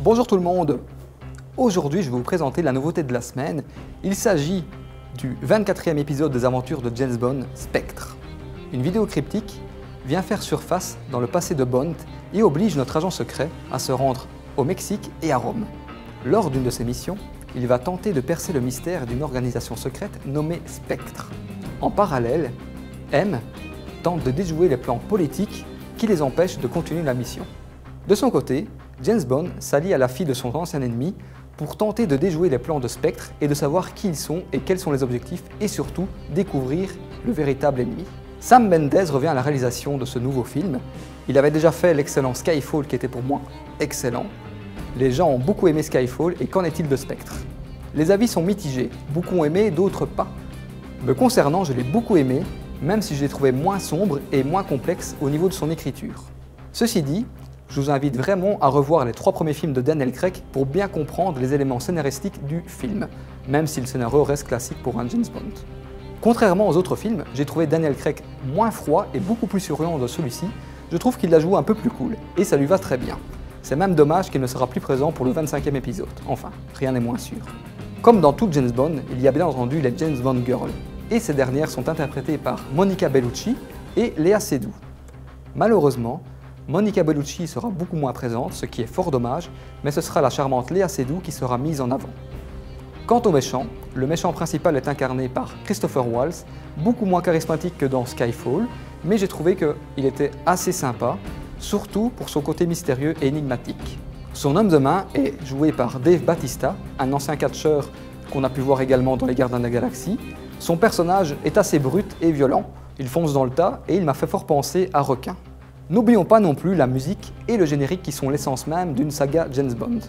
Bonjour tout le monde. Aujourd'hui, je vais vous présenter la nouveauté de la semaine. Il s'agit du 24e épisode des aventures de James Bond, Spectre. Une vidéo cryptique vient faire surface dans le passé de Bond et oblige notre agent secret à se rendre au Mexique et à Rome. Lors d'une de ses missions, il va tenter de percer le mystère d'une organisation secrète nommée Spectre. En parallèle, M tente de déjouer les plans politiques qui les empêchent de continuer la mission. De son côté, James Bond s'allie à la fille de son ancien ennemi pour tenter de déjouer les plans de Spectre et de savoir qui ils sont et quels sont les objectifs et surtout découvrir le véritable ennemi. Sam Mendes revient à la réalisation de ce nouveau film. Il avait déjà fait l'excellent Skyfall qui était pour moi excellent. Les gens ont beaucoup aimé Skyfall et qu'en est-il de Spectre? Les avis sont mitigés, beaucoup ont aimé, d'autres pas. Me concernant, je l'ai beaucoup aimé, même si je l'ai trouvé moins sombre et moins complexe au niveau de son écriture. Ceci dit, je vous invite vraiment à revoir les 3 premiers films de Daniel Craig pour bien comprendre les éléments scénaristiques du film, même si le scénario reste classique pour un James Bond. Contrairement aux autres films, j'ai trouvé Daniel Craig moins froid et beaucoup plus souriant dans celui-ci. Je trouve qu'il l'a joué un peu plus cool, et ça lui va très bien. C'est même dommage qu'il ne sera plus présent pour le 25e épisode. Enfin, rien n'est moins sûr. Comme dans tout James Bond, il y a bien entendu les James Bond Girls, et ces dernières sont interprétées par Monica Bellucci et Léa Seydoux. Malheureusement, Monica Bellucci sera beaucoup moins présente, ce qui est fort dommage, mais ce sera la charmante Léa Seydoux qui sera mise en avant. Quant au méchant, le méchant principal est incarné par Christopher Waltz, beaucoup moins charismatique que dans Skyfall, mais j'ai trouvé qu'il était assez sympa, surtout pour son côté mystérieux et énigmatique. Son homme de main est joué par Dave Bautista, un ancien catcheur qu'on a pu voir également dans Les Gardiens de la Galaxie. Son personnage est assez brut et violent, il fonce dans le tas et il m'a fait fort penser à Requin. N'oublions pas non plus la musique et le générique qui sont l'essence même d'une saga James Bond.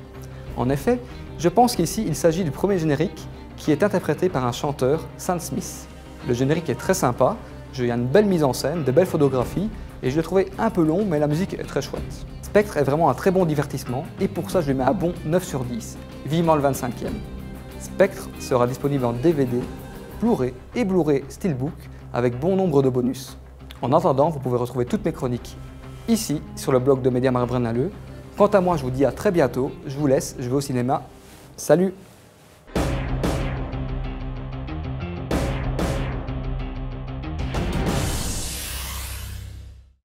En effet, je pense qu'ici il s'agit du premier générique qui est interprété par un chanteur, Sam Smith. Le générique est très sympa, il y a une belle mise en scène, de belles photographies et je l'ai trouvé un peu long mais la musique est très chouette. Spectre est vraiment un très bon divertissement et pour ça je lui mets un bon 9 sur 10, vivement le 25e. Spectre sera disponible en DVD, Blu-ray et Blu-ray Steelbook avec bon nombre de bonus. En attendant, vous pouvez retrouver toutes mes chroniques ici sur le blog de Mediamar Brennaleux. Quant à moi, je vous dis à très bientôt, je vous laisse, je vais au cinéma. Salut!